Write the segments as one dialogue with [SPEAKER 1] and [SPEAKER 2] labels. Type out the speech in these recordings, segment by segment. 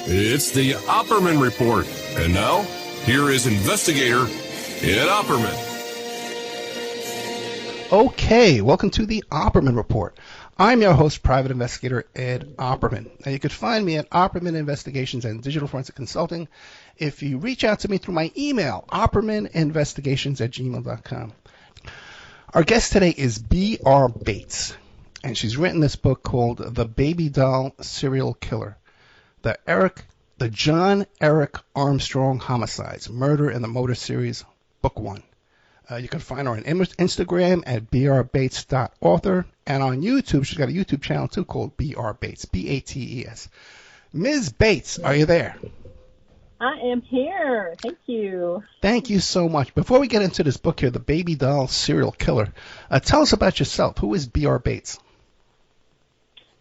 [SPEAKER 1] It's the Opperman Report. And now, here is investigator Ed Opperman.
[SPEAKER 2] Okay, welcome to the Opperman Report. I'm your host, Private Investigator Ed Opperman. Now, you can find me at Opperman Investigations and Digital Forensic Consulting if you reach out to me through my email, oppermaninvestigations@gmail.com. Our guest today is B.R. Bates, and she's written this book called The Baby Doll Serial Killer, the John Eric Armstrong Homicides, Murder in the Motor Series, Book 1. You can find her on Instagram at brbates.author, and on YouTube, she's got a YouTube channel too called BR Bates, B-A-T-E-S. Ms. Bates, are you there?
[SPEAKER 3] I am here. Thank you.
[SPEAKER 2] Thank you so much. Before we get into this book here, The Baby Doll Serial Killer, tell us about yourself. Who is B.R. Bates?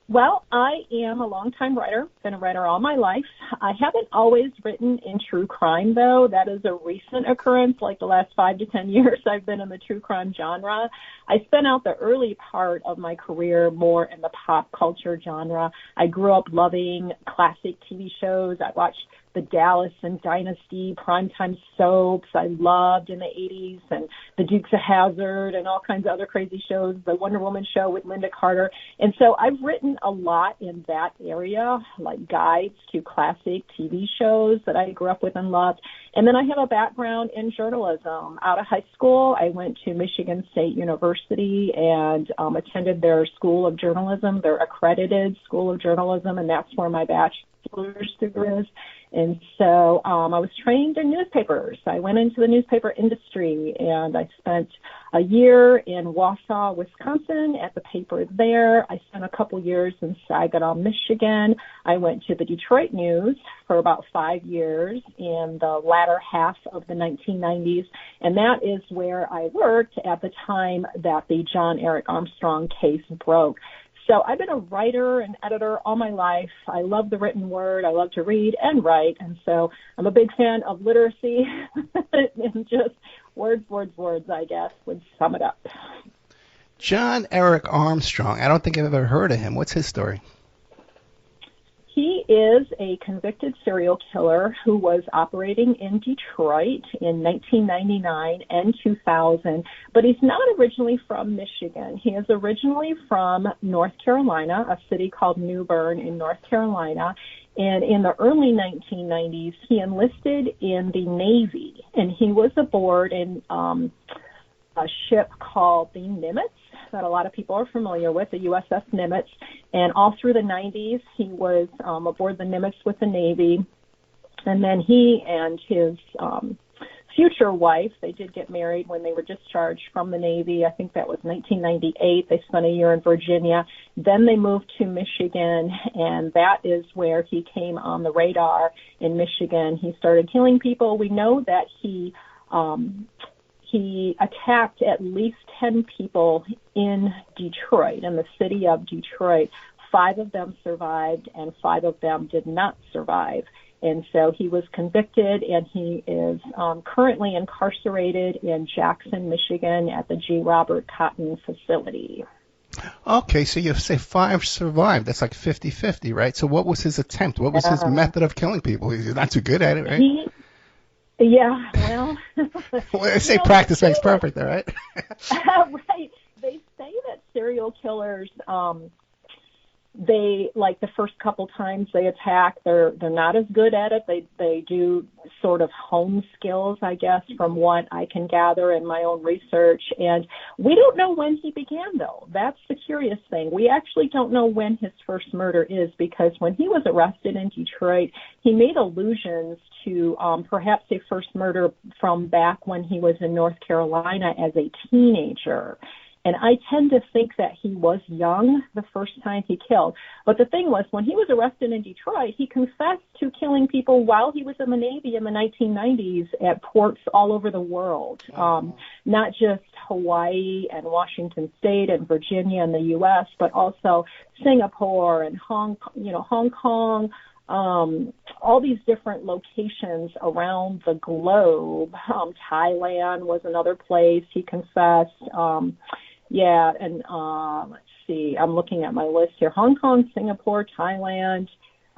[SPEAKER 3] Well, I am a longtime writer, been a writer all my life. I haven't always written in true crime, though. That is a recent occurrence, like the last 5 to 10 years I've been in the true crime genre. I spent out the early part of my career more in the pop culture genre. I grew up loving classic TV shows. I watched the Dallas and Dynasty primetime soaps I loved in the 80s, and the Dukes of Hazzard and all kinds of other crazy shows, the Wonder Woman show with Linda Carter. And so I've written a lot in that area, like guides to classic TV shows that I grew up with and loved. And then I have a background in journalism. Out of high school, I went to Michigan State University and attended their School of Journalism, their accredited School of Journalism, and that's where my bachelor's degree is. And so I was trained in newspapers. I went into the newspaper industry, and I spent a year in Wausau, Wisconsin, at the paper there. I spent a couple years in Saginaw, Michigan. I went to the Detroit News for about 5 years in the latter half of the 1990s, and that is where I worked at the time that the John Eric Armstrong case broke. So I've been a writer and editor all my life. I love the written word. I love to read and write. And so I'm a big fan of literacy and just words, I guess, would sum it up.
[SPEAKER 2] John Eric Armstrong. I don't think I've ever heard of him. What's his story?
[SPEAKER 3] He is a convicted serial killer who was operating in Detroit in 1999 and 2000, but he's not originally from Michigan. He is originally from North Carolina, a city called New Bern in North Carolina, and in the early 1990s, he enlisted in the Navy, and he was aboard in a ship called the Nimitz that a lot of people are familiar with, the USS Nimitz. And all through the 90s, he was aboard the Nimitz with the Navy. And then he and his future wife, they did get married when they were discharged from the Navy. I think that was 1998. They spent a year in Virginia. Then they moved to Michigan, and that is where he came on the radar in Michigan. He started killing people. We know that he attacked at least 10 people in Detroit, in the city of Detroit. 5 of them survived, and 5 of them did not survive. And so he was convicted, and he is currently incarcerated in Jackson, Michigan at the G. Robert Cotton facility.
[SPEAKER 2] Okay, so you say 5 survived. That's like 50-50, right? So what was his attempt? What was his method of killing people? He's not too good at it, right?
[SPEAKER 3] Yeah, well...
[SPEAKER 2] well, they say practice makes perfect, all right?
[SPEAKER 3] Right. They say that serial killers, they, like the first couple times they attack, they're not as good at it. They do sort of hone skills, I guess, from what I can gather in my own research. And we don't know when he began, though. That's the curious thing. We actually don't know when his first murder is, because when he was arrested in Detroit, he made allusions to perhaps a first murder from back when he was in North Carolina as a teenager. And I tend to think that he was young the first time he killed. But the thing was, when he was arrested in Detroit, he confessed to killing people while he was in the Navy in the 1990s at ports all over the world, not just Hawaii and Washington State and Virginia and the U.S., but also Singapore and Hong Kong, all these different locations around the globe. Thailand was another place he confessed. Let's see. I'm looking at my list here. Hong Kong, Singapore, Thailand,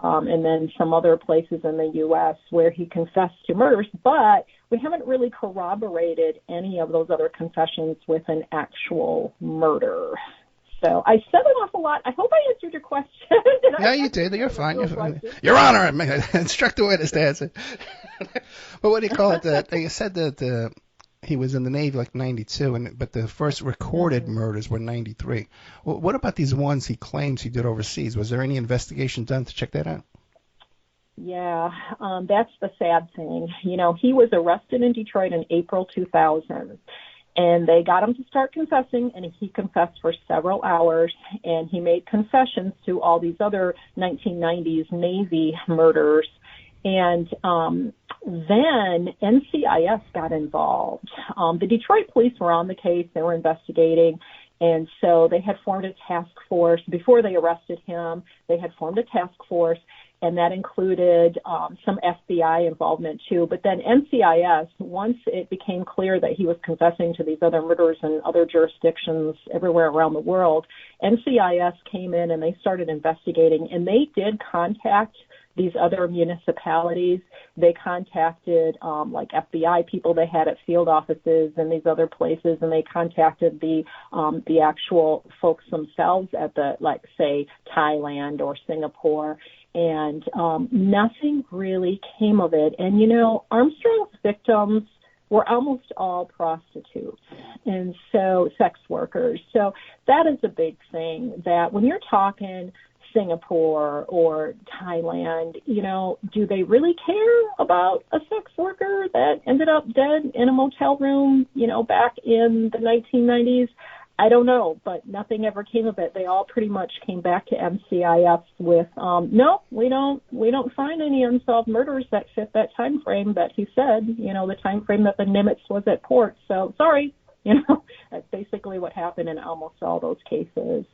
[SPEAKER 3] and then some other places in the U.S. where he confessed to murders, but we haven't really corroborated any of those other confessions with an actual murder. So I said an awful lot. I hope I answered your question.
[SPEAKER 2] Yeah, you did. You're fine. You're fine. Your Honor, instruct the witness to answer. But what do you call it? You said that he was in the Navy like 92, but the first recorded murders were 93. Well, what about these ones he claims he did overseas? Was there any investigation done to check that out?
[SPEAKER 3] Yeah, that's the sad thing. You know, he was arrested in Detroit in April 2000. And they got him to start confessing, and he confessed for several hours, and he made confessions to all these other 1990s Navy murders. And then NCIS got involved. The Detroit police were on the case. They were investigating. And so they had formed a task force. Before they arrested him, they had formed a task force, and that included some FBI involvement too. But then NCIS, once it became clear that he was confessing to these other murders in other jurisdictions everywhere around the world, NCIS came in and they started investigating, and they did contact these other municipalities. They contacted like FBI people they had at field offices and these other places, and they contacted the actual folks themselves at the, like, say, Thailand or Singapore, and nothing really came of it. And, you know, Armstrong's victims were almost all prostitutes, and so sex workers. So that is a big thing, that when you're talking Singapore or Thailand, you know, do they really care about a sex worker that ended up dead in a motel room, you know, back in the 1990s? I don't know, but nothing ever came of it. They all pretty much came back to NCIS with, no, we don't find any unsolved murders that fit that time frame that he said, you know, the time frame that the Nimitz was at port. So sorry, you know, that's basically what happened in almost all those cases.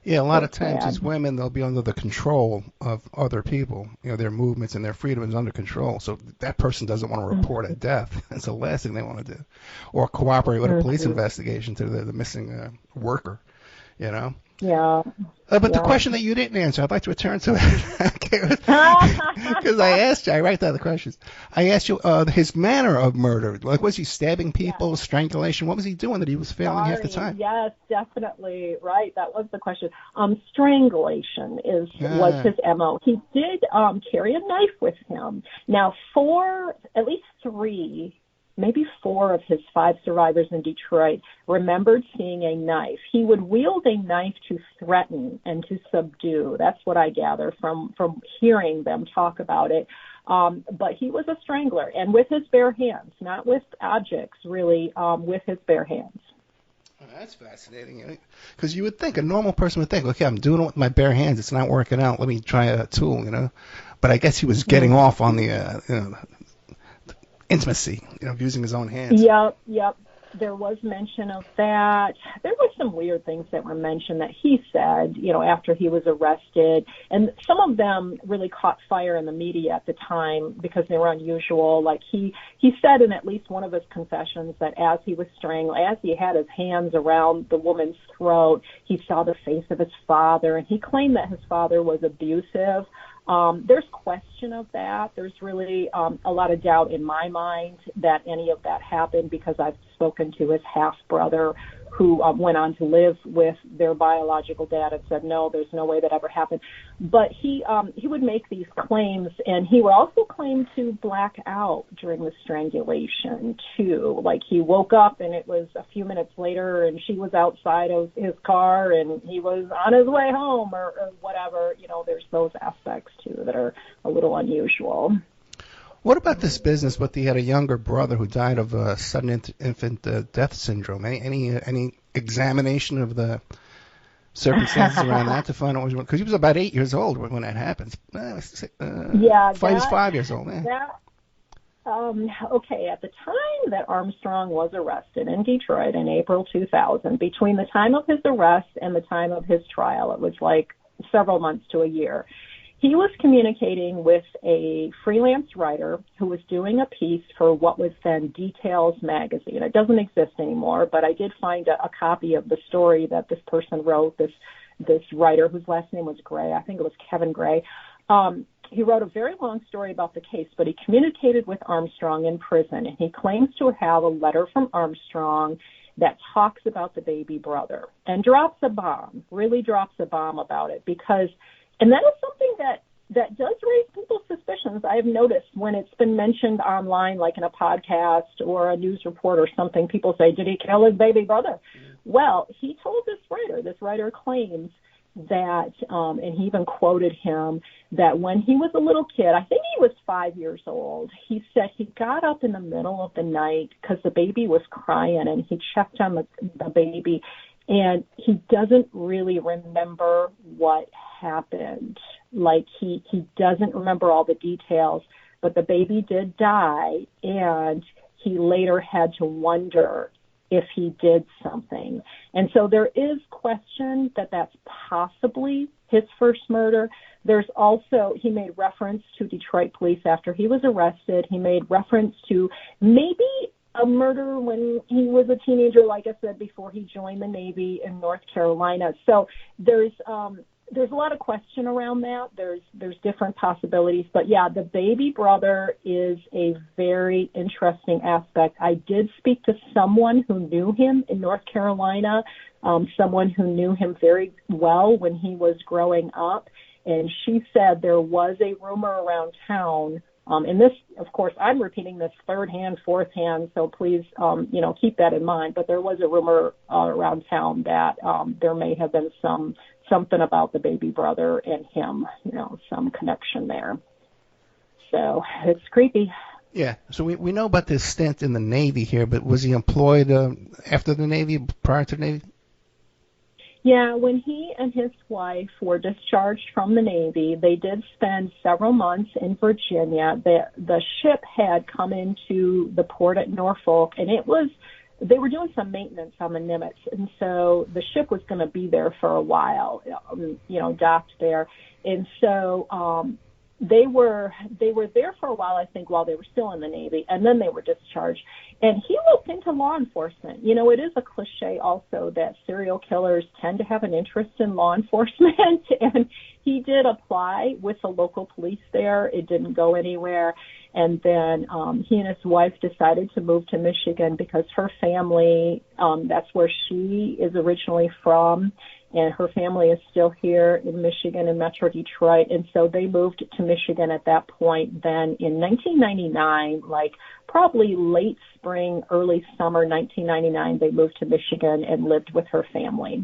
[SPEAKER 2] Yeah, a lot of times these women, they'll be under the control of other people. You know, their movements and their freedom is under control. So that person doesn't want to report a death. That's the last thing they want to do. Or cooperate with a police investigation to the missing worker, you know.
[SPEAKER 3] Yeah.
[SPEAKER 2] But the question that you didn't answer, I'd like to return to it. Because I asked you, I write down the questions. I asked you his manner of murder. Like, was he stabbing people, strangulation? What was he doing that he was failing half the time?
[SPEAKER 3] Yes, definitely. Right. That was the question. Strangulation was his MO. He did carry a knife with him. Now, at least 3, maybe 4 of his 5 survivors in Detroit remembered seeing a knife. He would wield a knife to threaten and to subdue. That's what I gather from hearing them talk about it. But he was a strangler, and with his bare hands, not with objects, really, with his bare hands.
[SPEAKER 2] Oh, that's fascinating. Because you would think, a normal person would think, okay, I'm doing it with my bare hands. It's not working out. Let me try a tool, you know. But I guess he was getting off on the, intimacy, you know, using his own hands.
[SPEAKER 3] Yep. There was mention of that. There were some weird things that were mentioned that he said, you know, after he was arrested. And some of them really caught fire in the media at the time because they were unusual. Like he said in at least one of his confessions that as he was strangling, as he had his hands around the woman's throat, he saw the face of his father, and he claimed that his father was abusive. There's question of that. There's really a lot of doubt in my mind that any of that happened, because I've spoken to his half-brother who went on to live with their biological dad and said, no, there's no way that ever happened. But he would make these claims, and he would also claim to black out during the strangulation, too. Like, he woke up, and it was a few minutes later, and she was outside of his car, and he was on his way home or whatever. You know, there's those aspects, too, that are a little unusual.
[SPEAKER 2] What about this business? But he had a younger brother who died of sudden infant death syndrome. Any examination of the circumstances around that to find out what was, because he was about 8 years old when that happened.
[SPEAKER 3] Yeah,
[SPEAKER 2] he was 5 years old.
[SPEAKER 3] Okay, at the time that Armstrong was arrested in Detroit in April 2000, between the time of his arrest and the time of his trial, it was like several months to a year. He was communicating with a freelance writer who was doing a piece for what was then Details magazine. It doesn't exist anymore, but I did find a copy of the story that this person wrote, this writer whose last name was Gray. I think it was Kevin Gray. he wrote a very long story about the case, but he communicated with Armstrong in prison, and he claims to have a letter from Armstrong that talks about the baby brother and really drops a bomb about it, because, and that is something that does raise people's suspicions. I've noticed when it's been mentioned online, like in a podcast or a news report or something, people say, did he kill his baby brother? Well, he told this writer claims that, and he even quoted him, that when he was a little kid, I think he was 5 years old, he said he got up in the middle of the night because the baby was crying, and he checked on the baby, and he doesn't really remember what happened. Like, he doesn't remember all the details, but the baby did die, and he later had to wonder if he did something. And so there is question that that's possibly his first murder. There's also, he made reference to Detroit police after he was arrested. He made reference to maybe a murder when he was a teenager, like I said, before he joined the Navy in North Carolina. So there's a lot of question around that. There's different possibilities. But, yeah, the baby brother is a very interesting aspect. I did speak to someone who knew him in North Carolina, someone who knew him very well when he was growing up, and she said there was a rumor around town. And this, of course, I'm repeating this third hand, fourth hand, so please, keep that in mind. But there was a rumor around town that there may have been something about the baby brother and him, some connection there. So it's creepy.
[SPEAKER 2] Yeah. So we know about this stint in the Navy here, but was he employed after the Navy, prior to the Navy?
[SPEAKER 3] Yeah, when he and his wife were discharged from the Navy, they did spend several months in Virginia. The ship had come into the port at Norfolk, and they were doing some maintenance on the Nimitz, and so the ship was going to be there for a while, docked there. And so they were there for a while, I think, while they were still in the Navy, and then they were discharged. And he looked into law enforcement. It is a cliche also that serial killers tend to have an interest in law enforcement, and he did apply with the local police there. It didn't go anywhere. And then he and his wife decided to move to Michigan because her family, that's where she is originally from, and her family is still here in Michigan, in Metro Detroit. And so they moved to Michigan at that point. Then in 1999, like probably late spring, early summer 1999, they moved to Michigan and lived with her family.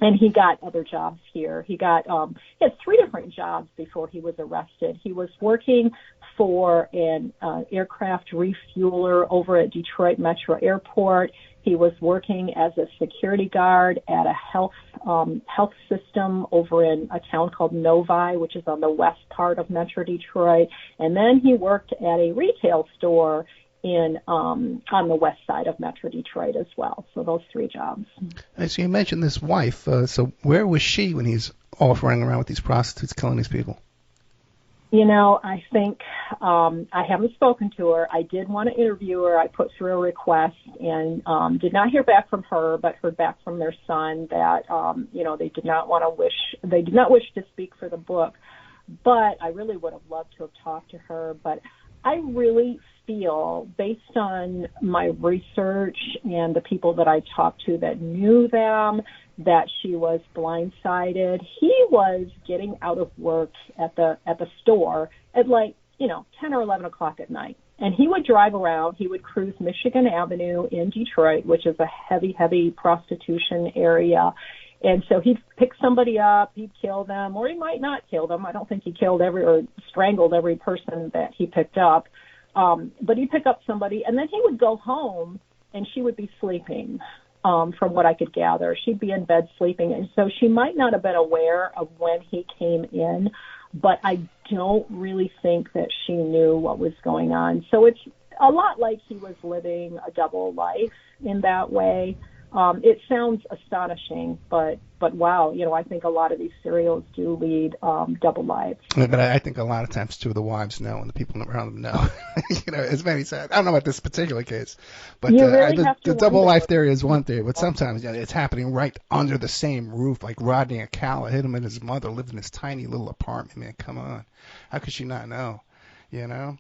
[SPEAKER 3] And he got other jobs here. He had 3 different jobs before he was arrested. He was working for an aircraft refueler over at Detroit Metro Airport. He was working as a security guard at a health system over in a town called Novi, which is on the west part of Metro Detroit. And then he worked at a retail store on the west side of Metro Detroit as well. So those 3 jobs.
[SPEAKER 2] So you mentioned this wife. So where was she when he's offering around with these prostitutes, killing these people?
[SPEAKER 3] I think I haven't spoken to her. I did want to interview her. I put through a request and did not hear back from her, but heard back from their son that they did not wish to speak for the book. But I really would have loved to have talked to her. But I really feel, based on my research and the people that I talked to that knew them, that she was blindsided. He was getting out of work at the store at 10 or 11 o'clock at night. And he would drive around. He would cruise Michigan Avenue in Detroit, which is a heavy, heavy prostitution area. And so he'd pick somebody up, he'd kill them, or he might not kill them. I don't think he killed or strangled every person that he picked up. But he'd pick up somebody, and then he would go home, and she would be sleeping, from what I could gather. She'd be in bed sleeping, and so she might not have been aware of when he came in, but I don't really think that she knew what was going on. So it's a lot like he was living a double life in that way. It sounds astonishing, but wow, I think a lot of these serials do lead double lives.
[SPEAKER 2] But I think a lot of times, too, the wives know and the people around them know. As many said. I don't know about this particular case, but
[SPEAKER 3] You really have to
[SPEAKER 2] the double
[SPEAKER 3] wonder.
[SPEAKER 2] life theory is one theory, but sometimes it's happening right under the same roof, like Rodney Acala hit him and his mother lived in this tiny little apartment. Man, come on. How could she not know?
[SPEAKER 3] I know.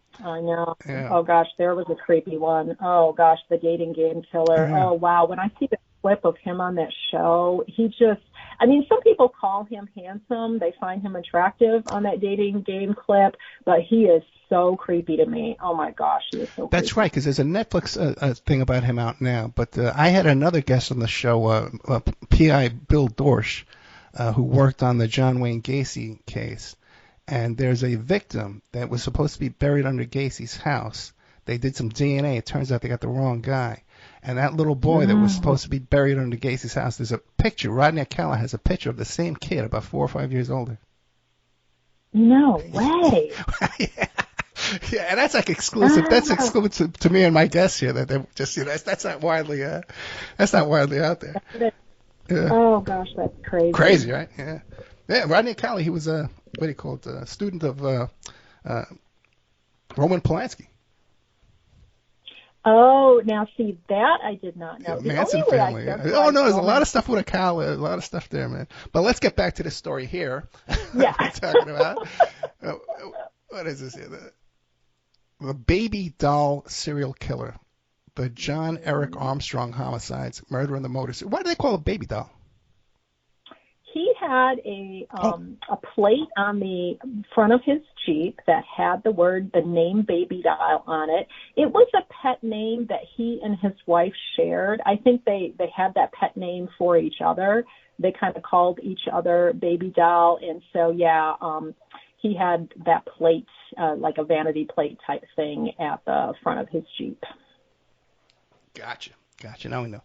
[SPEAKER 2] Yeah.
[SPEAKER 3] Oh, gosh, there was a creepy one. Oh, gosh, the dating game killer.
[SPEAKER 2] Yeah.
[SPEAKER 3] Oh, wow. When I see the clip of him on that show, some people call him handsome. They find him attractive on that dating game clip, but he is so creepy to me. Oh, my gosh, he is so creepy.
[SPEAKER 2] That's right, because there's a Netflix thing about him out now. But I had another guest on the show, P.I. Bill Dorsch, who worked on the John Wayne Gacy case. And there's a victim that was supposed to be buried under Gacy's house. They did some DNA. It turns out they got the wrong guy. And that little boy that was supposed to be buried under Gacy's house, there's a picture. Rodney Acala has a picture of the same kid, about 4 or 5 years older.
[SPEAKER 3] No way.
[SPEAKER 2] Yeah, and that's like exclusive. That's exclusive to me and my guests here. That they just, that's not widely out there. Yeah.
[SPEAKER 3] Oh gosh, that's crazy.
[SPEAKER 2] Crazy, right? Yeah. Yeah, Rodney Acala, he was a student of Roman Polanski.
[SPEAKER 3] Oh, now see, that I did not know.
[SPEAKER 2] Yeah, Manson family. Oh no, there's a lot of stuff with Acala, a lot of stuff there, man. But let's get back to this story here.
[SPEAKER 3] Yeah.
[SPEAKER 2] We're talking about. What is this here? The baby doll serial killer, the John Eric Armstrong homicides, murder in the motor city. Why do they call it a baby doll?
[SPEAKER 3] He had a plate on the front of his Jeep that had the name Baby Doll on it. It was a pet name that he and his wife shared. I think they had that pet name for each other. They kind of called each other Baby Doll. And so, he had that plate, like a vanity plate type thing at the front of his Jeep. Gotcha.
[SPEAKER 2] Now we know.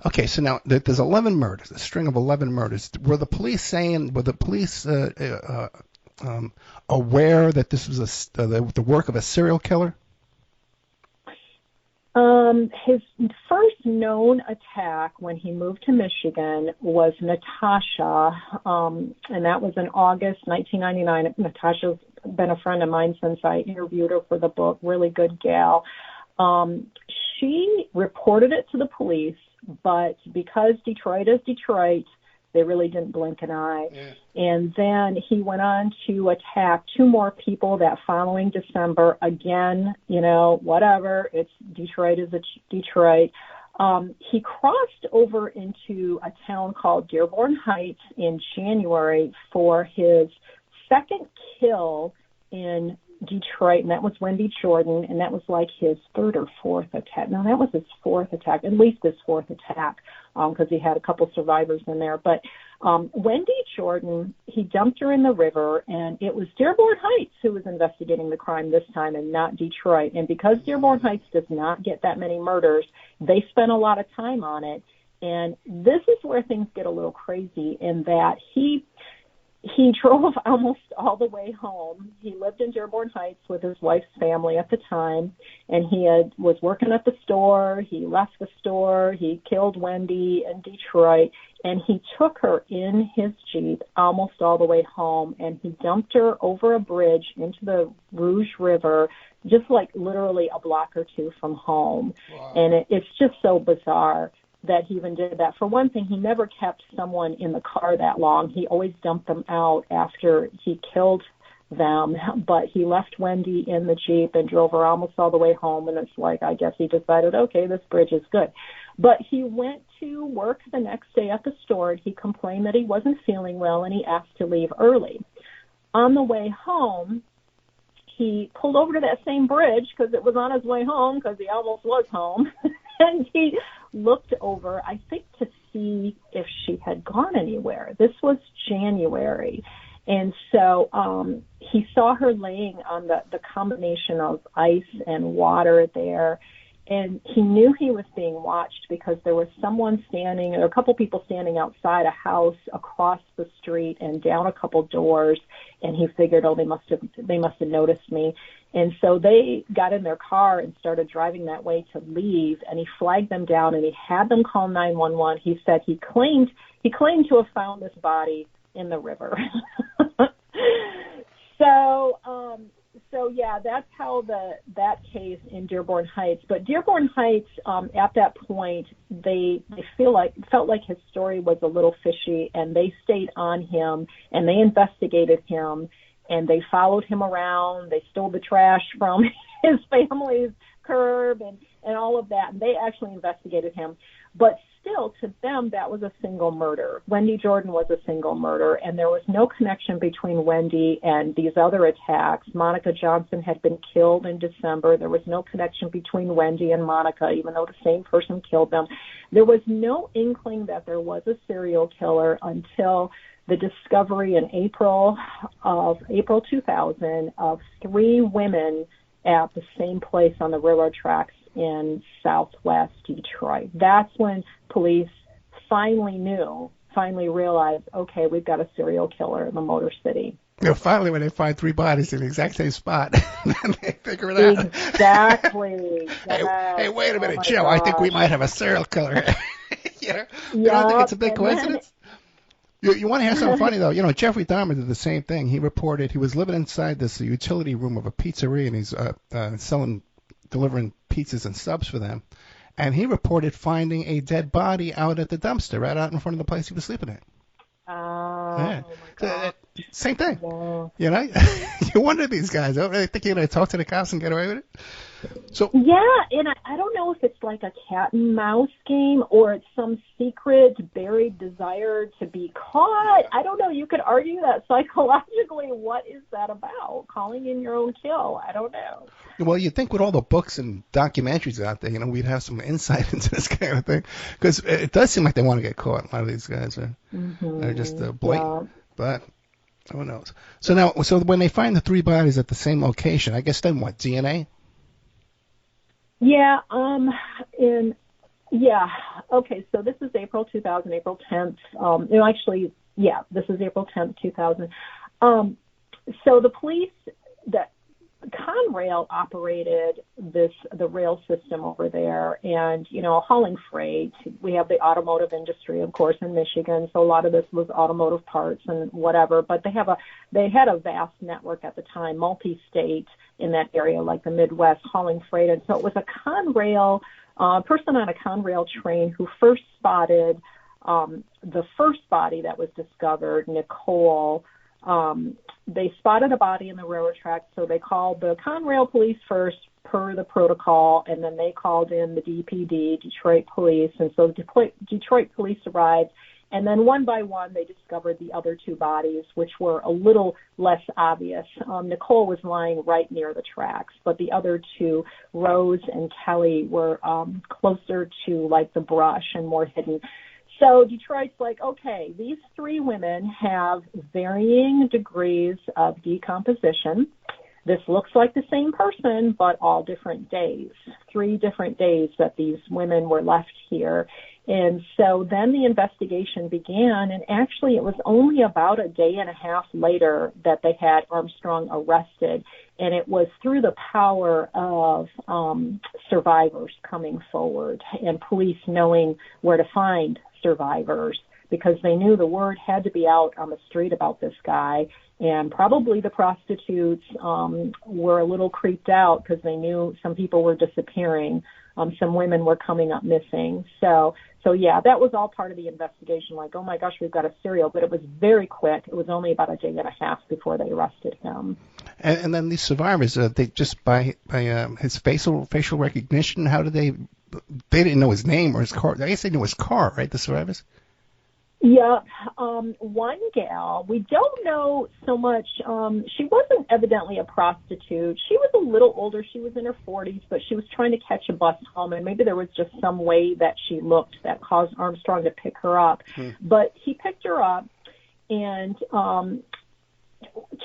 [SPEAKER 2] Okay, so now there's 11 murders, a string of 11 murders. Were the police aware that this was the work of a serial killer?
[SPEAKER 3] His first known attack when he moved to Michigan was Natasha, and that was in August 1999. Natasha's been a friend of mine since I interviewed her for the book, really good gal. She reported it to the police, but because Detroit is Detroit, they really didn't blink an eye. Yeah. And then he went on to attack 2 more people that following December. Again, whatever. It's Detroit is Detroit. He crossed over into a town called Dearborn Heights in January for his second kill in Detroit, and that was Wendy Jordan, and that was like his 3rd or 4th attack. No, that was his 4th attack, at least his 4th attack, because he had a couple survivors in there. But Wendy Jordan, he dumped her in the river, and it was Dearborn Heights who was investigating the crime this time and not Detroit. And because Dearborn Heights does not get that many murders, they spent a lot of time on it. And this is where things get a little crazy in that he drove almost all the way home. He lived in Dearborn Heights with his wife's family at the time, and he was working at the store. He left the store. He killed Wendy in Detroit, and he took her in his Jeep almost all the way home, and he dumped her over a bridge into the Rouge River, just like literally a block or 2 from home. Wow. And it's just so bizarre that he even did that. For one thing, he never kept someone in the car that long. He always dumped them out after he killed them, but he left Wendy in the Jeep and drove her almost all the way home, and it's like, I guess he decided, okay, this bridge is good. But he went to work the next day at the store, and he complained that he wasn't feeling well, and he asked to leave early. On the way home, he pulled over to that same bridge because it was on his way home because he almost was home, and he looked over, I think, to see if she had gone anywhere. This was January. And so he saw her laying on the combination of ice and water there. And he knew he was being watched because there was someone standing, or a couple people standing outside a house across the street and down a couple doors. And he figured, oh, they must have noticed me. And so they got in their car and started driving that way to leave. And he flagged them down and he had them call 911. He said he claimed to have found this body in the river. So yeah, that's how that case in Dearborn Heights. But Dearborn Heights, at that point, they felt like his story was a little fishy, and they stayed on him and they investigated him and they followed him around. They stole the trash from his family's curb and all of that. And they actually investigated him. But still, to them, that was a single murder. Wendy Jordan was a single murder, and there was no connection between Wendy and these other attacks. Monica Johnson had been killed in December. There was no connection between Wendy and Monica, even though the same person killed them. There was no inkling that there was a serial killer until the discovery in April 2000 of 3 women at the same place on the railroad tracks in southwest Detroit. That's when police finally realized, okay, we've got a serial killer in the Motor City.
[SPEAKER 2] Finally, when they find 3 bodies in the exact same spot, then they figure it out.
[SPEAKER 3] Exactly.
[SPEAKER 2] Hey, wait a minute, Joe. I think we might have a serial killer. You don't think it's a big coincidence? You want to hear something funny, though? Jeffrey Dahmer did the same thing. He reported he was living inside this utility room of a pizzeria, and he's delivering pizzas and subs for them. And he reported finding a dead body out at the dumpster, right out in front of the place he was sleeping at.
[SPEAKER 3] Oh, yeah.
[SPEAKER 2] Oh my God. Same thing.
[SPEAKER 3] Yeah.
[SPEAKER 2] You wonder these guys. Don't really think you're going to talk to the cops and get away with it?
[SPEAKER 3] Yeah, and I don't know if it's like a cat and mouse game or it's some secret buried desire to be caught. I don't know. You could argue that psychologically. What is that about? Calling in your own kill? I don't know.
[SPEAKER 2] Well, you'd think with all the books and documentaries out there, we'd have some insight into this kind of thing. Because it does seem like they want to get caught. A lot of these guys they're just blatant. Yeah. But who knows? So when they find the 3 bodies at the same location, I guess then what, DNA?
[SPEAKER 3] Yeah, okay, so this is April 2000, April 10th. This is April 10th, 2000. So the police, Conrail operated the rail system over there, and hauling freight. We have the automotive industry, of course, in Michigan, so a lot of this was automotive parts and whatever. But they had a vast network at the time, multi-state in that area, like the Midwest, hauling freight. And so it was a Conrail person on a Conrail train who first spotted the first body that was discovered, Nicole. They spotted a body in the railroad tracks, so they called the Conrail police first per the protocol, and then they called in the DPD, Detroit Police, and so Detroit Police arrived, and then one by one they discovered the other 2 bodies, which were a little less obvious. Nicole was lying right near the tracks, but the other 2, Rose and Kelly, were closer to like the brush and more hidden. So Detroit's like, okay, these 3 women have varying degrees of decomposition. This looks like the same person, but all different days, 3 different days that these women were left here. And so then the investigation began, and actually it was only about a day and a half later that they had Armstrong arrested. And it was through the power of survivors coming forward and police knowing where to find survivors, because they knew the word had to be out on the street about this guy. And probably the prostitutes were a little creeped out because they knew some people were disappearing. Some women were coming up missing. So yeah, that was all part of the investigation. Like, oh my gosh, we've got a serial, but it was very quick. It was only about a day and a half before they arrested him. And
[SPEAKER 2] then these survivors, they just by his facial recognition, how did they didn't know his name or his car. I guess they knew his car, right? The survivors.
[SPEAKER 3] Yeah, one gal, we don't know so much. She wasn't evidently a prostitute. She was a little older. She was in her 40s, but she was trying to catch a bus home, and maybe there was just some way that she looked that caused Armstrong to pick her up. But he picked her up, and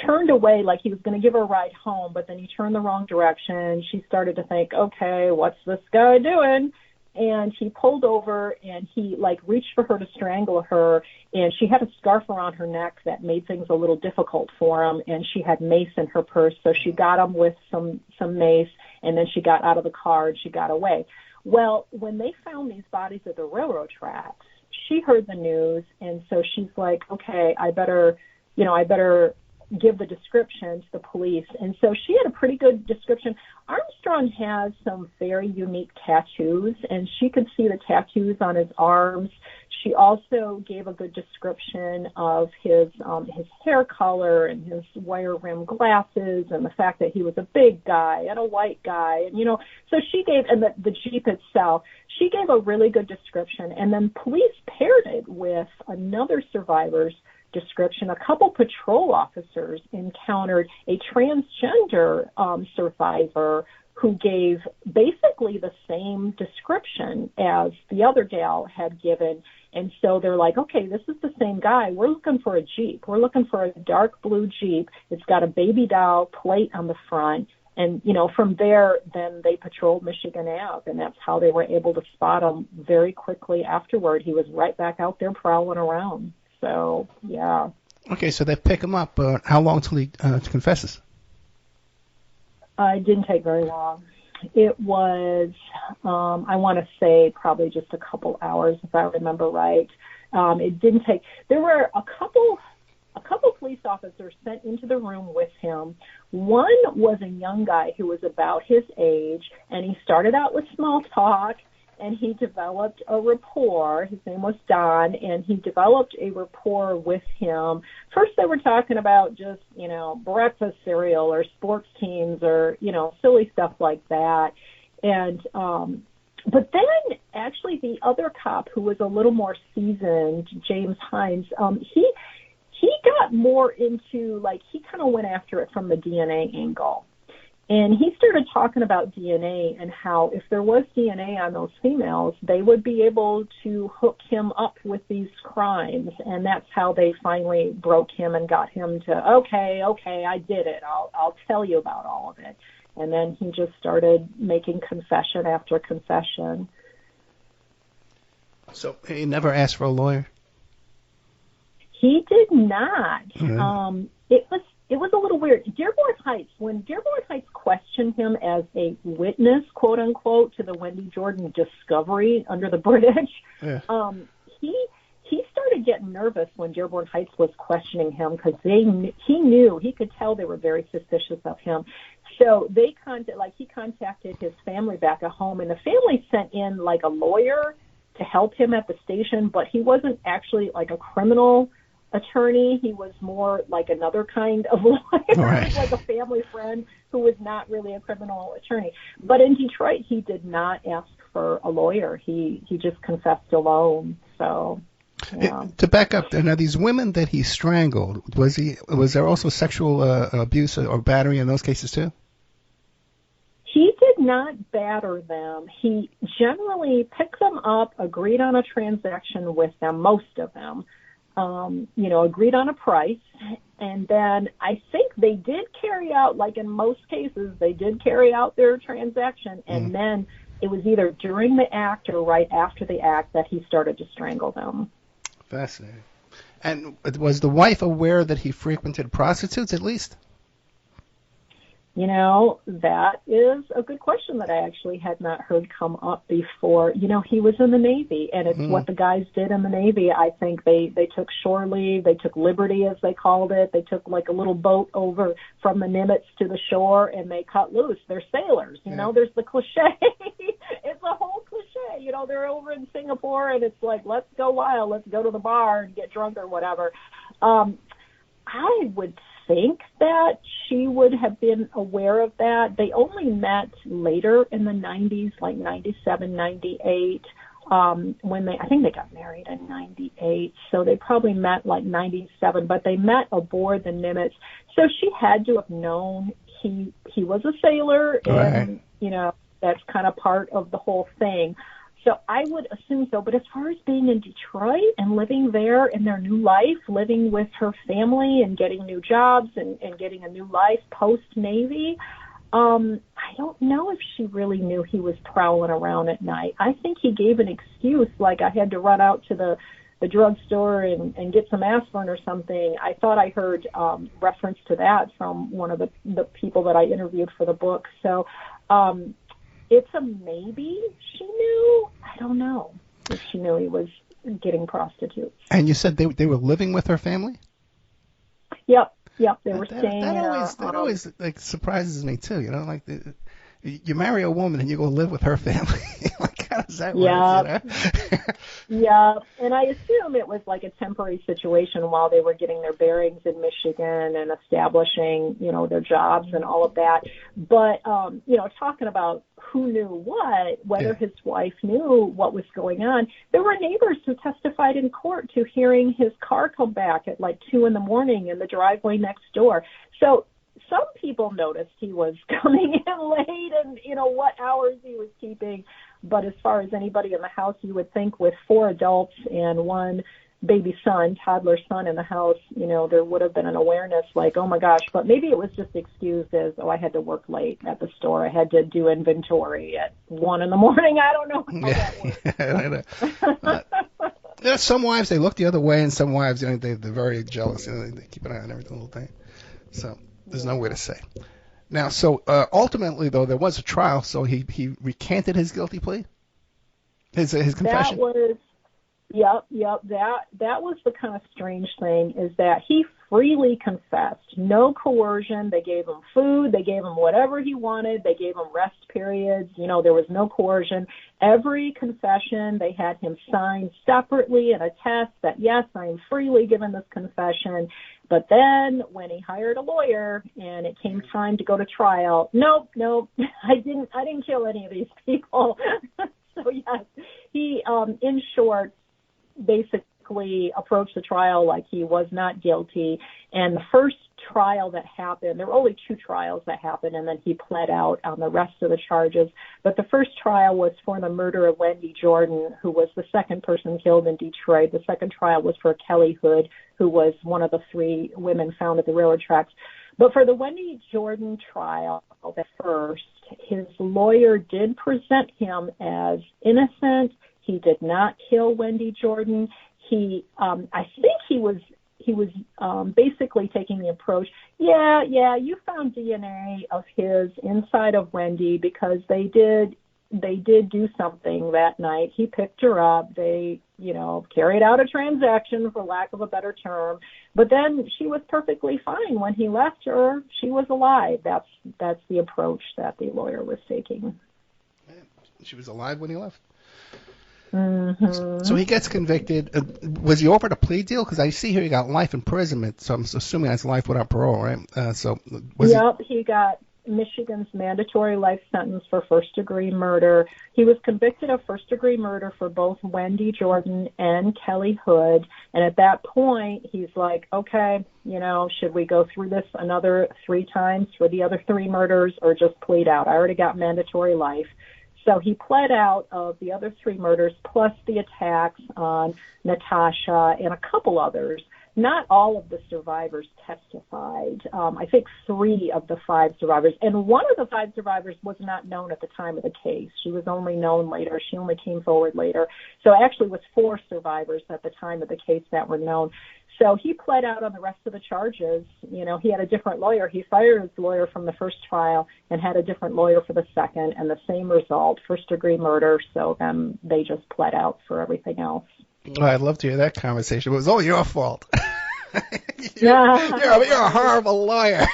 [SPEAKER 3] turned away like he was going to give her a ride home, but then he turned the wrong direction. She started to think, okay, what's this guy doing? And he pulled over and he like reached for her to strangle her, and she had a scarf around her neck that made things a little difficult for him, and she had mace in her purse, so she got him with some mace, and then she got out of the car and she got away. Well, when they found these bodies at the railroad tracks, she heard the news, and so she's like, okay, I better give the description to the police. And so she had a pretty good description. Armstrong has some very unique tattoos, and she could see the tattoos on his arms. She also gave a good description of his hair color and his wire-rimmed glasses and the fact that he was a big guy and a white guy. And, so she gave, and the Jeep itself, she gave a really good description. And then police paired it with another survivor's description. A couple patrol officers encountered a transgender survivor who gave basically the same description as the other gal had given. And so they're like, okay, this is the same guy. We're looking for a Jeep. We're looking for a dark blue Jeep. It's got a baby doll plate on the front. And, from there, then they patrolled Michigan Ave, and that's how they were able to spot him very quickly afterward. He was right back out there prowling around. So, yeah.
[SPEAKER 2] Okay, so they pick him up. How long till he confesses?
[SPEAKER 3] It didn't take very long. It was, I want to say, probably just a couple hours, if I remember right. It didn't take. There were a couple police officers sent into the room with him. One was a young guy who was about his age, and he started out with small talk, and he developed a rapport. His name was Don, and he developed a rapport with him. First, they were talking about just, breakfast cereal or sports teams or, silly stuff like that. And, but then actually the other cop who was a little more seasoned, James Hines, he got more into, he kind of went after it from the DNA angle. And he started talking about DNA and how if there was DNA on those females, they would be able to hook him up with these crimes. And that's how they finally broke him and got him to, okay, I did it. I'll tell you about all of it. And then he just started making confession after confession.
[SPEAKER 2] So he never asked for a lawyer?
[SPEAKER 3] He did not.
[SPEAKER 2] Mm-hmm.
[SPEAKER 3] It was a little weird. When Dearborn Heights questioned him as a witness, quote unquote, to the Wendy Jordan discovery under the British,
[SPEAKER 2] yeah.
[SPEAKER 3] He started getting nervous when Dearborn Heights was questioning him because he could tell they were very suspicious of him. So he contacted his family back at home, and the family sent in a lawyer to help him at the station, but he wasn't actually a criminal attorney. He was more like another kind of lawyer,
[SPEAKER 2] right.
[SPEAKER 3] Like a family friend who was not really a criminal attorney. But in Detroit, he did not ask for a lawyer. He just confessed alone. So, yeah.
[SPEAKER 2] To back up, now these women that he strangled, was there also sexual abuse or battery in those cases too?
[SPEAKER 3] He did not batter them. He generally picked them up, agreed on a transaction with them, most of them. Agreed on a price, and then I think they did carry out, in most cases, they did carry out their transaction, and then it was either during the act or right after the act that he started to strangle them.
[SPEAKER 2] Fascinating. And was the wife aware that he frequented prostitutes, at least?
[SPEAKER 3] That is a good question that I actually had not heard come up before. He was in the Navy, and it's what the guys did in the Navy. I think they took shore leave. They took liberty, as they called it. They took a little boat over from the Nimitz to the shore, and they cut loose. They're sailors. There's the cliche. It's a whole cliche. They're over in Singapore, and it's let's go wild. Let's go to the bar and get drunk or whatever. I would think that she would have been aware of that. They only met later in the 90s, 97, 98, when I think they got married in 98. So they probably met 97, but they met aboard the Nimitz. So she had to have known he was a sailor, and,
[SPEAKER 2] right.
[SPEAKER 3] That's kind of part of the whole thing. So I would assume so. But as far as being in Detroit and living there in their new life, living with her family and getting new jobs and getting a new life post-Navy, I don't know if she really knew he was prowling around at night. I think he gave an excuse, like I had to run out to the drugstore and get some aspirin or something. I thought I heard reference to that from one of the people that I interviewed for the book. So it's a maybe she knew. I don't know if she knew he was getting prostitutes.
[SPEAKER 2] And you said they were living with her family?
[SPEAKER 3] Yep, they were staying.
[SPEAKER 2] That always like surprises me too. You know, like you marry a woman and you go live with her family. Like, how does that work? You know?
[SPEAKER 3] Yeah, and I assume it was like a temporary situation while they were getting their bearings in Michigan and establishing, their jobs and all of that. But, talking about who knew what, whether his wife knew what was going on, there were neighbors who testified in court to hearing his car come back at like 2 a.m. in the driveway next door. So some people noticed he was coming in late and, what hours he was keeping. But as far as anybody in the house, you would think with 4 adults and 1 baby son, toddler son in the house, there would have been an awareness like, oh my gosh, but maybe it was just excused as, I had to work late at the store. I had to do inventory at 1 a.m. I don't know how that works.
[SPEAKER 2] Some wives, they look the other way, and some wives, they're very jealous. They keep an eye on every little thing. So there's no way to say. Now, so ultimately, though, there was a trial, so he recanted his guilty plea? His confession?
[SPEAKER 3] Yep. That was the kind of strange thing, is that he freely confessed. No coercion. They gave him food. They gave him whatever he wanted. They gave him rest periods. There was no coercion. Every confession, they had him sign separately and attest that, yes, I am freely given this confession. But then when he hired a lawyer and it came time to go to trial, nope, I didn't kill any of these people. So yes, he, in short, basically approached the trial like he was not guilty. And the first trial that happened, there were only 2 trials that happened, and then he pled out on the rest of the charges. But the first trial was for the murder of Wendy Jordan, who was the second person killed in Detroit. The second trial was for Kelly Hood, who was one of the 3 women found at the railroad tracks. But for the Wendy Jordan trial, the first, his lawyer did present him as innocent. He did not kill Wendy Jordan. I think he was basically taking the approach, yeah, you found DNA of his inside of Wendy because they did do something that night. He picked her up. They, carried out a transaction, for lack of a better term. But then she was perfectly fine. When he left her, she was alive. That's the approach that the lawyer was taking.
[SPEAKER 2] She was alive when he left?
[SPEAKER 3] Mm-hmm.
[SPEAKER 2] So he gets convicted. Was he offered a plea deal? Because I see here he got life imprisonment, so I'm assuming that's life without parole, right? He got Michigan's mandatory life sentence for first-degree murder. He was convicted of first-degree murder for both Wendy Jordan and Kelly Hood. And at that point, he's like, okay, should we go through this another 3 times for the other 3 murders or just plead out? I already got mandatory life. So he pled out of the other 3 murders, plus the attacks on Natasha and a couple others. Not all of the survivors testified. I think 3 of the 5 survivors. And one of the 5 survivors was not known at the time of the case. She was only known later. She only came forward later. So it actually was 4 survivors at the time of the case that were known. So he pled out on the rest of the charges. He had a different lawyer. He fired his lawyer from the first trial and had a different lawyer for the second, and the same result, first-degree murder. So then they just pled out for everything else. Oh, I'd love to hear that conversation. It was all your fault. you're a horrible lawyer.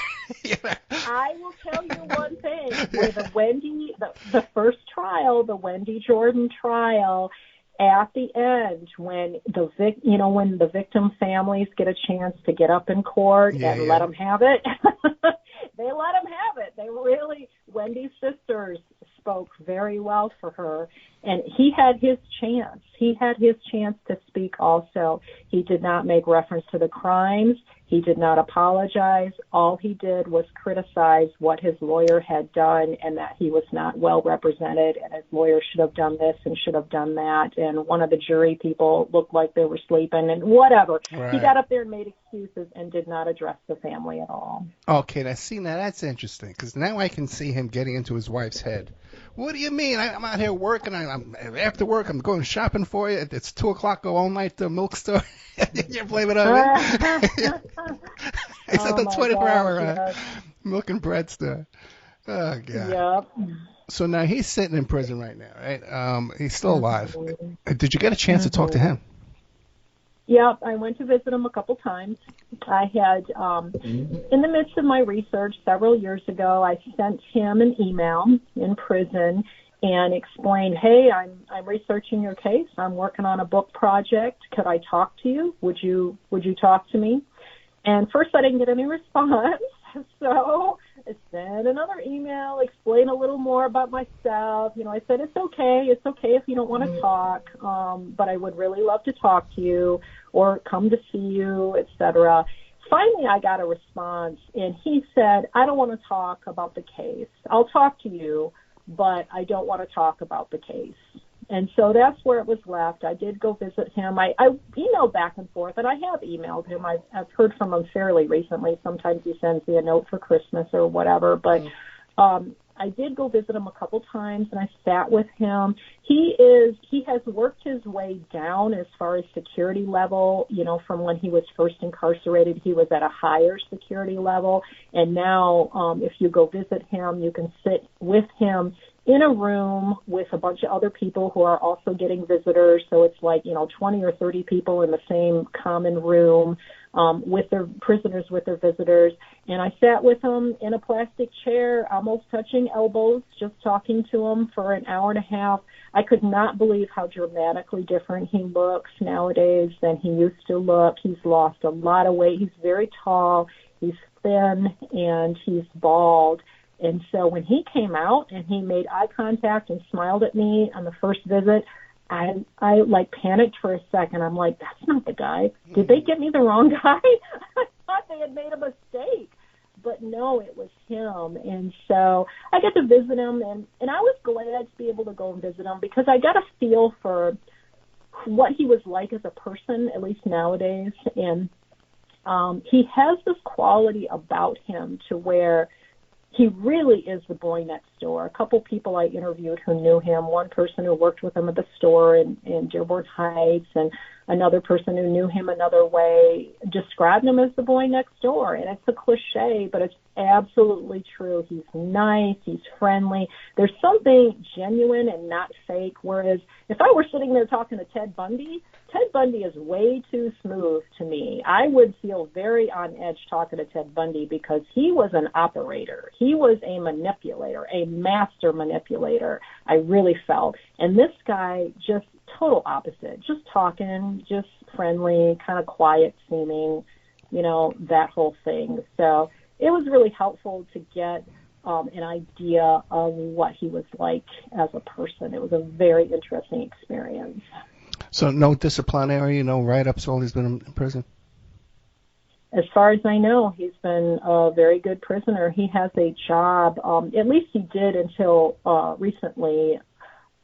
[SPEAKER 3] I will tell you one thing. With the first trial, the Wendy Jordan trial, at the end, when the victim families get a chance to get up in court and let them have it, they let them have it. Wendy's sisters spoke very well for her, and he had his chance. He had his chance to speak also. He did not make reference to the crimes. He did not apologize. All he did was criticize what his lawyer had done and that he was not well represented and his lawyer should have done this and should have done that. And one of the jury people looked like they were sleeping and whatever.
[SPEAKER 2] Right.
[SPEAKER 3] He got up there and made excuses and did not address the family at all.
[SPEAKER 2] Okay, now that's interesting because now I can see him getting into his wife's head. What do you mean? I'm out here working. I'm after work. I'm going shopping for you. It's 2:00. Go all night to the milk store. You're blaming on me. It's at the 24-hour milk and bread store. Oh God.
[SPEAKER 3] Yep.
[SPEAKER 2] So now he's sitting in prison right now, right? He's still alive. Did you get a chance to talk to him?
[SPEAKER 3] Yep, I went to visit him a couple times. I had, in the midst of my research several years ago, I sent him an email in prison and explained, hey, I'm researching your case. I'm working on a book project. Could I talk to you? Would you talk to me? And first I didn't get any response. So I sent another email, explain a little more about myself. I said, it's okay if you don't want to talk, but I would really love to talk to you or come to see you, etc. Finally, I got a response, and he said, I don't want to talk about the case. I'll talk to you, but I don't want to talk about the case. And so that's where it was left. I did go visit him. I emailed back and forth, and I have emailed him. I've heard from him fairly recently. Sometimes he sends me a note for Christmas or whatever. But I did go visit him a couple times, and I sat with him. He has worked his way down as far as security level. From when he was first incarcerated, he was at a higher security level. And now if you go visit him, you can sit with him in a room with a bunch of other people who are also getting visitors. So it's like, 20 or 30 people in the same common room with their prisoners, with their visitors. And I sat with him in a plastic chair, almost touching elbows, just talking to him for an hour and a half. I could not believe how dramatically different he looks nowadays than he used to look. He's lost a lot of weight. He's very tall. He's thin, and he's bald. And so when he came out and he made eye contact and smiled at me on the first visit, I like panicked for a second. I'm like, that's not the guy. Did they get me the wrong guy? I thought they had made a mistake. But no, it was him. And so I got to visit him, and I was glad to be able to go and visit him because I got a feel for what he was like as a person, at least nowadays. And he has this quality about him to where he really is the boy next door. A couple people I interviewed who knew him, one person who worked with him at the store in Dearborn Heights, and another person who knew him another way, described him as the boy next door. And it's a cliche, but it's absolutely true. He's nice. He's friendly. There's something genuine and not fake, whereas if I were sitting there talking to Ted Bundy is way too smooth to me. I would feel very on edge talking to Ted Bundy because he was an operator. He was a manipulator, a master manipulator, I really felt. And this guy, just total opposite, just talking, just friendly, kind of quiet seeming, that whole thing. So it was really helpful to get an idea of what he was like as a person. It was a very interesting experience.
[SPEAKER 2] So no disciplinary, write-ups while he's been in prison?
[SPEAKER 3] As far as I know, he's been a very good prisoner. He has a job, at least he did until recently.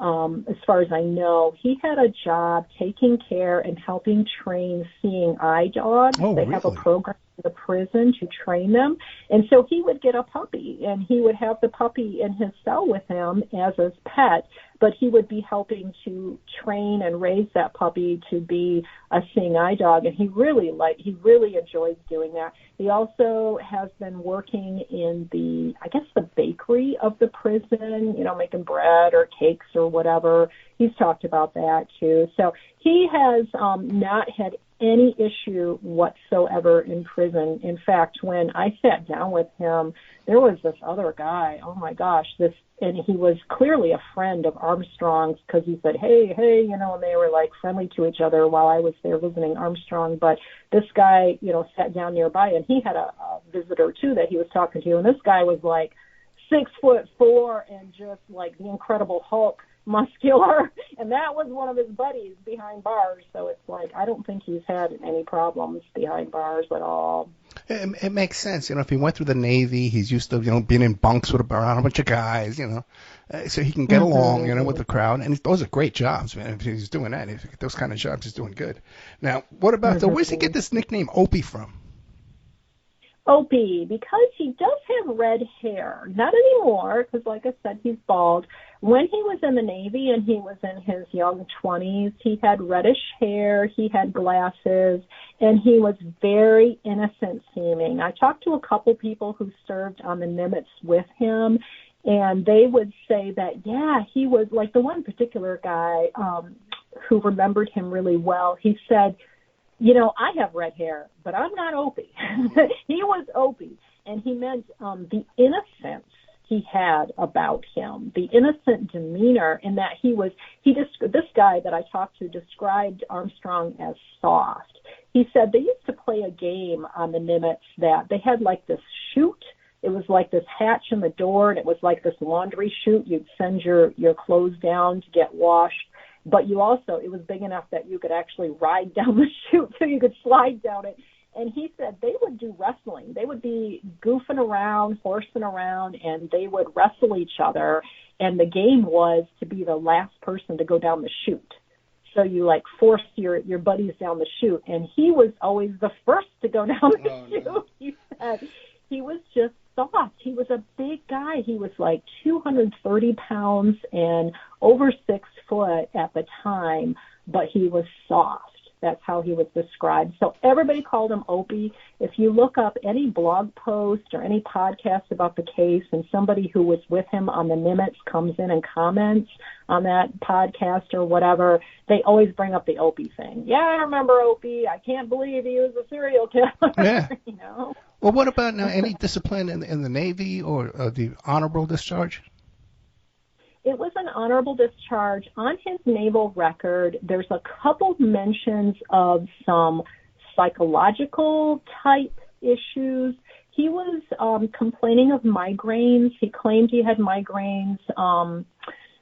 [SPEAKER 3] As far as I know, he had a job taking care and helping train seeing eye dogs.
[SPEAKER 2] Oh,
[SPEAKER 3] they
[SPEAKER 2] really?
[SPEAKER 3] have a program in the prison to train them. And so he would get a puppy, and he would have the puppy in his cell with him as his pet, but he would be helping to train and raise that puppy to be a seeing eye dog, and he really enjoys doing that. He also has been working in the bakery of the prison, making bread or cakes or whatever. He's talked about that too. So he has not had any issue whatsoever in prison. In fact, when I sat down with him, there was this other guy, oh my gosh, and he was clearly a friend of Armstrong's because he said, hey, and they were like friendly to each other while I was there visiting Armstrong. But this guy, sat down nearby, and he had a visitor too that he was talking to, and this guy was like 6'4" and just like the Incredible Hulk muscular, and that was one of his buddies behind bars. So it's like, I don't think he's had any problems behind bars at all.
[SPEAKER 2] It makes sense. If he went through the Navy, he's used to, being in bunks with around a bunch of guys, so he can get along, with the crowd. And those are great jobs, man. If he's doing that, those kind of jobs, he's doing good. Now, what about, where does he get this nickname Opie from?
[SPEAKER 3] Opie, because he does have red hair. Not anymore, because like I said, he's bald. When he was in the Navy and he was in his young 20s, he had reddish hair, he had glasses, and he was very innocent seeming. I talked to a couple people who served on the Nimitz with him, and they would say that, yeah, he was like the one particular guy who remembered him really well. He said, I have red hair, but I'm not Opie. He was Opie, and he meant the innocence he had about him, the innocent demeanor, and that this guy that I talked to described Armstrong as soft. He said they used to play a game on the Nimitz that they had like this chute. It was like this hatch in the door, and it was like this laundry chute. You'd send your clothes down to get washed. But it was big enough that you could actually ride down the chute, so you could slide down it. And he said they would do wrestling. They would be goofing around, horsing around, and they would wrestle each other. And the game was to be the last person to go down the chute. So you forced your buddies down the chute. And he was always the first to go down the chute. No. He said he was just soft. He was a big guy. He was like 230 pounds and over 6 foot at the time, but he was soft. That's how he was described. So everybody called him Opie. If you look up any blog post or any podcast about the case and somebody who was with him on the Nimitz comes in and comments on that podcast or whatever, they always bring up the Opie thing. Yeah, I remember Opie. I can't believe he was a serial killer.
[SPEAKER 2] Yeah. Well, what about now any discipline in the Navy or the honorable discharge?
[SPEAKER 3] It was an honorable discharge. On his naval record, there's a couple mentions of some psychological type issues. He was complaining of migraines. He claimed he had migraines,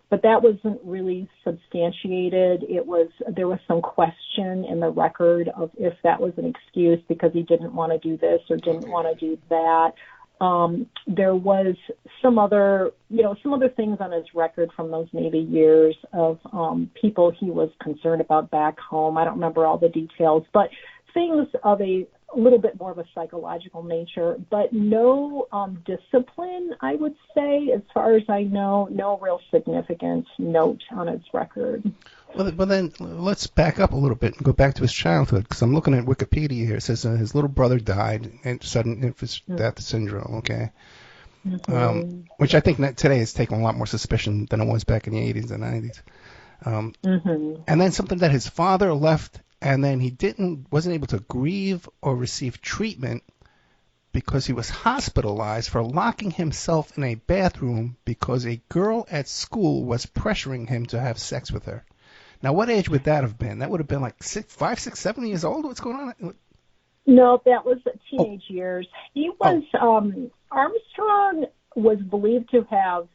[SPEAKER 3] but that wasn't really substantiated. There was some question in the record of if that was an excuse because he didn't want to do this or didn't want to do that. There was some other things on his record from those Navy years of people he was concerned about back home. I don't remember all the details, but things of a little bit more of a psychological nature, but no discipline, I would say, as far as I know, no real significant note on his record.
[SPEAKER 2] Well, then let's back up a little bit and go back to his childhood, because I'm looking at Wikipedia here. It says his little brother died in sudden infant death syndrome, okay? Mm-hmm. Which I think that today is taking a lot more suspicion than it was back in the 80s and 90s. And then something that his father left, and then he wasn't able to grieve or receive treatment because he was hospitalized for locking himself in a bathroom because a girl at school was pressuring him to have sex with her. Now, what age would that have been? That would have been like 5, 6, 7 years old? What's going on?
[SPEAKER 3] No, that was teenage years. He was, Armstrong was believed to have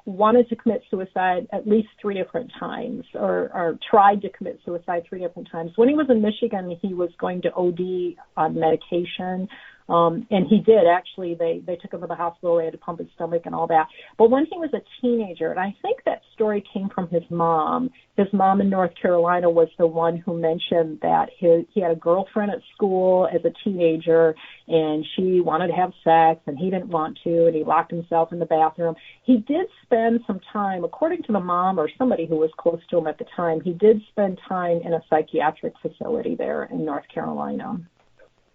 [SPEAKER 3] wanted to commit suicide at least 3 different times or tried to commit suicide 3 different times. When he was in Michigan, he was going to OD on medication. And he did, actually. They took him to the hospital. They had to pump his stomach and all that. But when he was a teenager, and I think that story came from his mom in North Carolina was the one who mentioned that he had a girlfriend at school as a teenager, and she wanted to have sex, and he didn't want to, and he locked himself in the bathroom. He did spend some time, according to the mom or somebody who was close to him at the time, he did spend time in a psychiatric facility there in North Carolina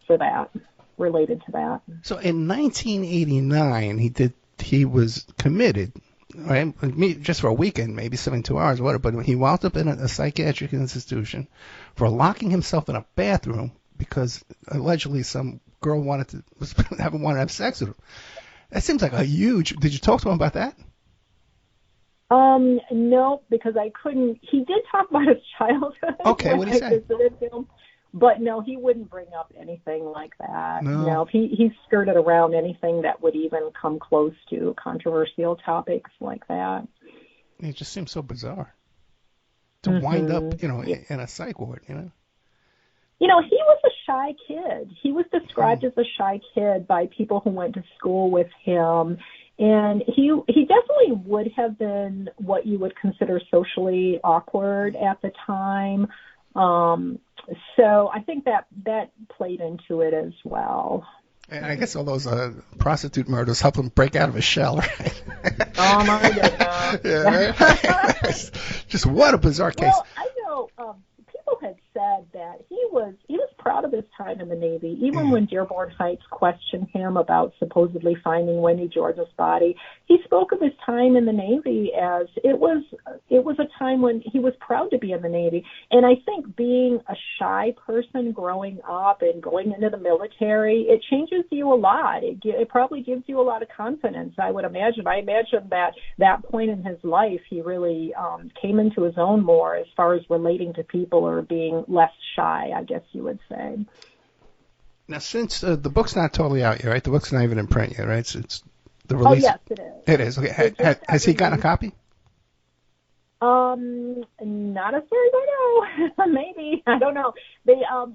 [SPEAKER 3] for that. Related to that. So
[SPEAKER 2] in 1989, he was committed, right? Just for a weekend, maybe 72 hours, whatever. But he wound up in a psychiatric institution for locking himself in a bathroom because allegedly some girl wanted to have sex with him. That seems like a huge. Did you talk to him about that?
[SPEAKER 3] No, because I couldn't. He did talk about his childhood.
[SPEAKER 2] Okay, what did he say?
[SPEAKER 3] But no, he wouldn't bring up anything like that.
[SPEAKER 2] No.
[SPEAKER 3] He skirted around anything that would even come close to controversial topics like that.
[SPEAKER 2] It just seems so bizarre to wind up,
[SPEAKER 3] Yeah.
[SPEAKER 2] in a psych ward,
[SPEAKER 3] He was a shy kid. He was described as a shy kid by people who went to school with him. And he definitely would have been what you would consider socially awkward at the time. So I think that played into it as well.
[SPEAKER 2] And I guess all those prostitute murders helped him break out of his shell, right?
[SPEAKER 3] Oh, my goodness.
[SPEAKER 2] Yeah, right? Just what a bizarre case.
[SPEAKER 3] Well, I know people had said that he was proud of his time in the Navy, even when Dearborn Heights questioned him about supposedly finding Wendy George's body. He spoke of his time in the Navy as it was a time when he was proud to be in the Navy. And I think being a shy person growing up and going into the military, it changes you a lot. It probably gives you a lot of confidence, I would imagine. I imagine that point in his life, he really came into his own more as far as relating to people or being less shy, I guess you would say.
[SPEAKER 2] Now, since the book's not totally out yet, right? The book's not even in print yet, right? So it's the release.
[SPEAKER 3] Oh, yes, it is.
[SPEAKER 2] It is. Okay. Has he gotten a copy?
[SPEAKER 3] Not as far as I know. Maybe. I don't know.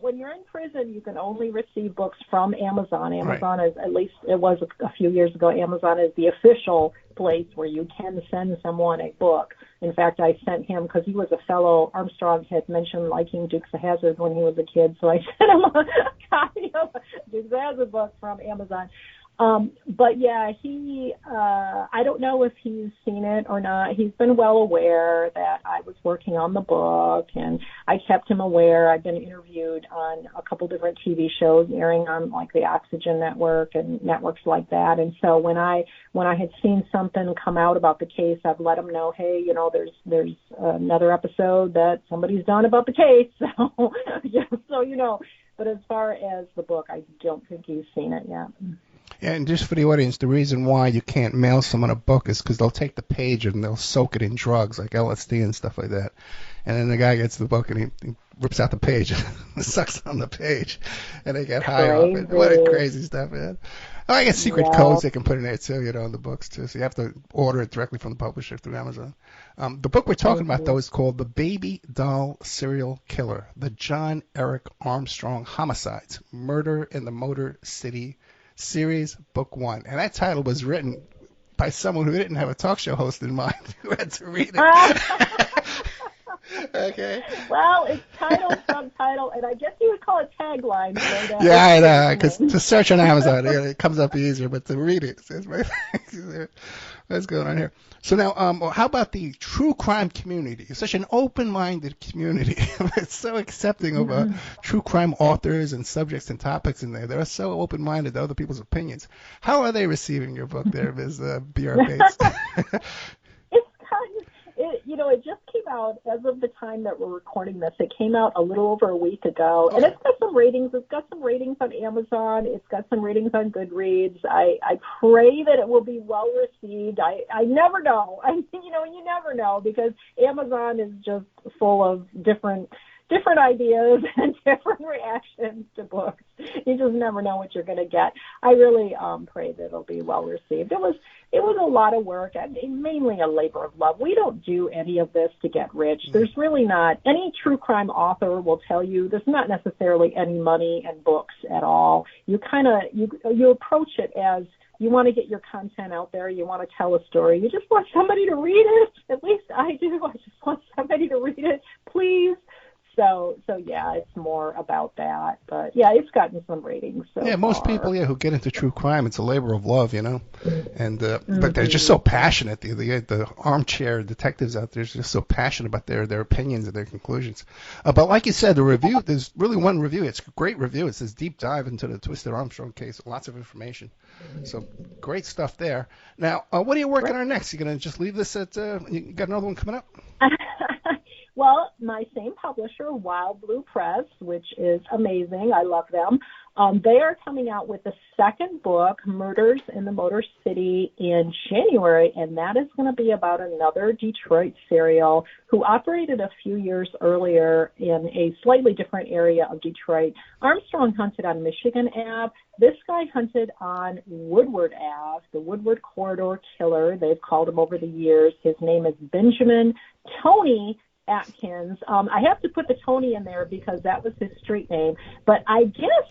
[SPEAKER 3] When you're in prison, you can only receive books from Amazon. Amazon is, at least it was a few years ago, Amazon is the official place where you can send someone a book. In fact, I sent him, because he was a fellow, Armstrong had mentioned liking Dukes of Hazzard when he was a kid, so I sent him a copy of a Dukes of Hazzard book from Amazon. But yeah, I don't know if he's seen it or not. He's been well aware that I was working on the book, and I kept him aware. I've been interviewed on a couple different TV shows airing on like the Oxygen Network and networks like that. And so when I had seen something come out about the case, I've let him know, hey, there's another episode that somebody's done about the case. So, yeah, so, but as far as the book, I don't think he's seen it yet.
[SPEAKER 2] And just for the audience, the reason why you can't mail someone a book is because they'll take the page and they'll soak it in drugs like LSD and stuff like that. And then the guy gets the book and he rips out the page and sucks on the page, and they get high off it. What a crazy stuff, man. Oh, I get secret codes they can put in there too, in the books too. So you have to order it directly from the publisher through Amazon. The book we're talking about, though, is called The Baby Doll Serial Killer, the John Eric Armstrong Homicides, Murder in the Motor City Series, Book 1. And that title was written by someone who didn't have a talk show host in mind, who had to read it. Okay.
[SPEAKER 3] Well, it's title, subtitle, and I guess you would call it tagline. So
[SPEAKER 2] yeah, I know, because to search on Amazon, it comes up easier, but to read it says, what's going on here? So now, how about the true crime community? It's such an open-minded community. It's so accepting of true crime authors and subjects and topics in there. They're so open-minded to other people's opinions. How are they receiving your book there, Ms. B.R. Bates?
[SPEAKER 3] It just came out as of the time that we're recording this. It came out a little over a week ago, and it's got some ratings. It's got some ratings on Amazon. It's got some ratings on Goodreads. I pray that it will be well received. I never know. You never know, because Amazon is just full of different ideas and different reactions to books. You just never know what you're going to get. I really pray that it'll be well received. It was a lot of work, and mainly a labor of love. We don't do any of this to get rich. There's really not. Any true crime author will tell you there's not necessarily any money in books at all. You you approach it as you want to get your content out there. You want to tell a story. You just want somebody to read it. At least I do. I just want somebody to read it, please. So yeah, it's more about that. But yeah, it's gotten some ratings.
[SPEAKER 2] Most people who get into true crime, it's a labor of love, and but they're just so passionate. The armchair detectives out there are just so passionate about their opinions and their conclusions. But like you said, the review, there's really one review. It's a great review. It says deep dive into the Twisted Armstrong case. Lots of information. So great stuff there. Now, what are you working on next? You gonna just leave this at? You got another one coming up?
[SPEAKER 3] Well, my same publisher, Wild Blue Press, which is amazing. I love them. They are coming out with the second book, Murders in the Motor City, in January, and that is going to be about another Detroit serial who operated a few years earlier in a slightly different area of Detroit. Armstrong hunted on Michigan Ave. This guy hunted on Woodward Ave, the Woodward Corridor Killer. They've called him over the years. His name is Benjamin Tony Atkins. I have to put the Tony in there because that was his street name. But I guess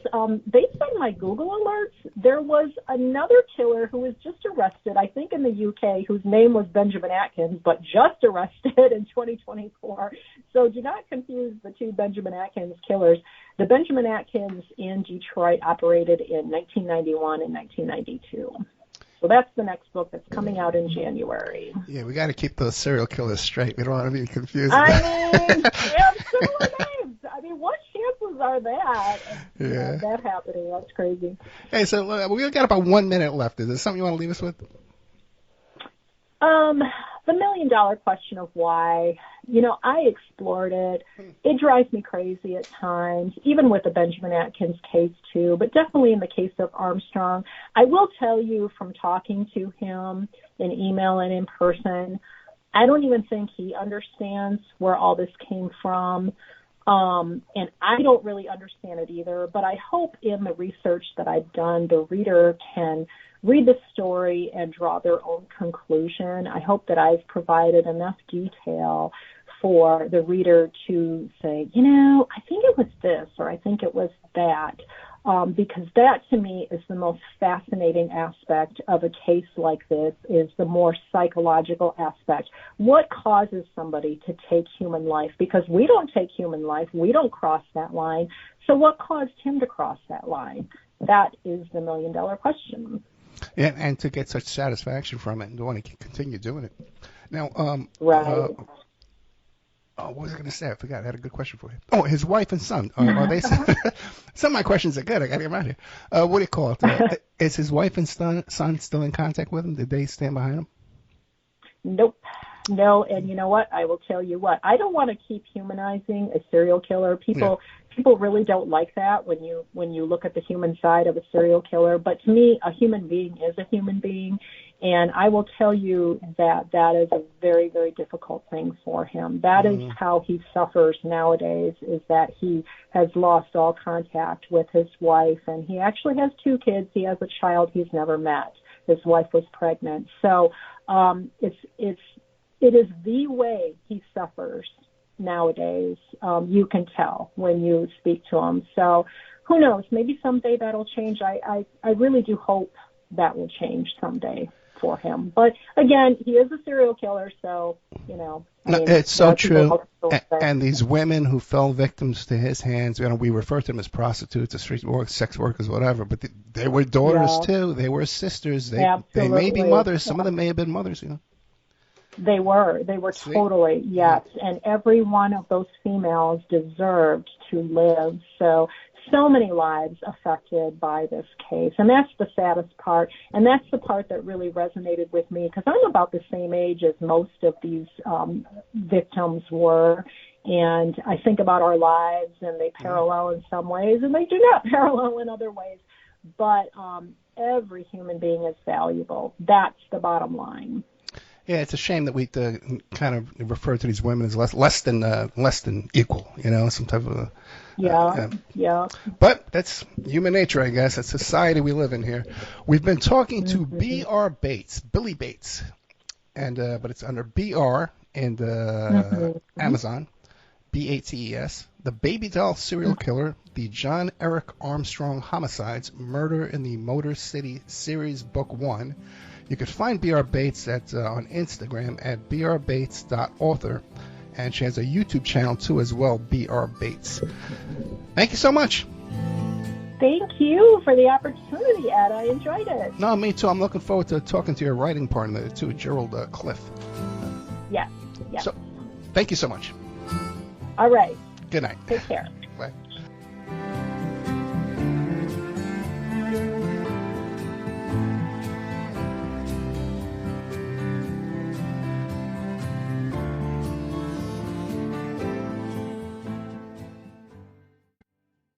[SPEAKER 3] based on my Google alerts, there was another killer who was just arrested, I think in the UK, whose name was Benjamin Atkins, but just arrested in 2024. So do not confuse the two Benjamin Atkins killers. The Benjamin Atkins in Detroit operated in 1991 and 1992. So that's the next book that's coming out in January.
[SPEAKER 2] Yeah, we got to keep those serial killers straight. We don't want to be confused.
[SPEAKER 3] I mean, they have similar names. I mean, what chances are that happening? That's crazy.
[SPEAKER 2] Hey, so we've got about 1 minute left. Is there something you want to leave us with?
[SPEAKER 3] The million-dollar question of why. You know, I explored it. It drives me crazy at times, even with the Benjamin Atkins case, too, but definitely in the case of Armstrong. I will tell you from talking to him in email and in person, I don't even think he understands where all this came from. And I don't really understand it either, but I hope in the research that I've done, the reader can read the story and draw their own conclusion. I hope that I've provided enough detail for the reader to say, you know, I think it was this or I think it was that, because that to me is the most fascinating aspect of a case like this, is the more psychological aspect. What causes somebody to take human life? Because we don't take human life. We don't cross that line. So what caused him to cross that line? That is the million-dollar question.
[SPEAKER 2] Yeah, and to get such satisfaction from it and to want to continue doing it. Now,
[SPEAKER 3] right.
[SPEAKER 2] What was I going to say? I forgot. I had a good question for you. Oh, his wife and son. Are they? Some of my questions are good. I got to get them out here. What do you call it? Is his wife and son still in contact with him? Did they stand behind him?
[SPEAKER 3] Nope. No, and you know what? I will tell you what. I don't want to keep humanizing a serial killer. People really don't like that when you look at the human side of a serial killer. But to me, a human being is a human being, and I will tell you that that is a very, very difficult thing for him. That is how he suffers nowadays, is that he has lost all contact with his wife, and he actually has 2 kids. He has a child he's never met. His wife was pregnant. So it is the way he suffers nowadays. You can tell when you speak to him. So who knows? Maybe someday that'll change. I really do hope that will change someday for him. But again, he is a serial killer, so, you know.
[SPEAKER 2] It's so true. And these women who fell victims to his hands, you know, we refer to them as prostitutes, or street workers, sex workers, whatever, but they were daughters too. They were sisters. They may be mothers. Some of them may have been mothers, you know.
[SPEAKER 3] They were totally, yes. And every one of those females deserved to live. So many lives affected by this case. And that's the saddest part. And that's the part that really resonated with me, because I'm about the same age as most of these victims were. And I think about our lives, and they parallel in some ways, and they do not parallel in other ways. But every human being is valuable. That's the bottom line.
[SPEAKER 2] Yeah, it's a shame that we kind of refer to these women as less than equal, you know, some type of
[SPEAKER 3] yeah.
[SPEAKER 2] But that's human nature, I guess. That's society we live in here. We've been talking to B.R. Bates, Billy Bates, and but it's under B.R. and Amazon, BATES, The Baby Doll Serial Killer, the John Eric Armstrong Homicides, Murder in the Motor City Series, Book 1. You can find B.R. Bates on Instagram at brbates.author, and she has a YouTube channel too as well, B.R. Bates. Thank you so much.
[SPEAKER 3] Thank you for the opportunity, Ed. I enjoyed it.
[SPEAKER 2] No, me too. I'm looking forward to talking to your writing partner too, Gerald Cliff.
[SPEAKER 3] Yes.
[SPEAKER 2] So, thank you so much.
[SPEAKER 3] All right.
[SPEAKER 2] Good night.
[SPEAKER 3] Take care.
[SPEAKER 2] Bye.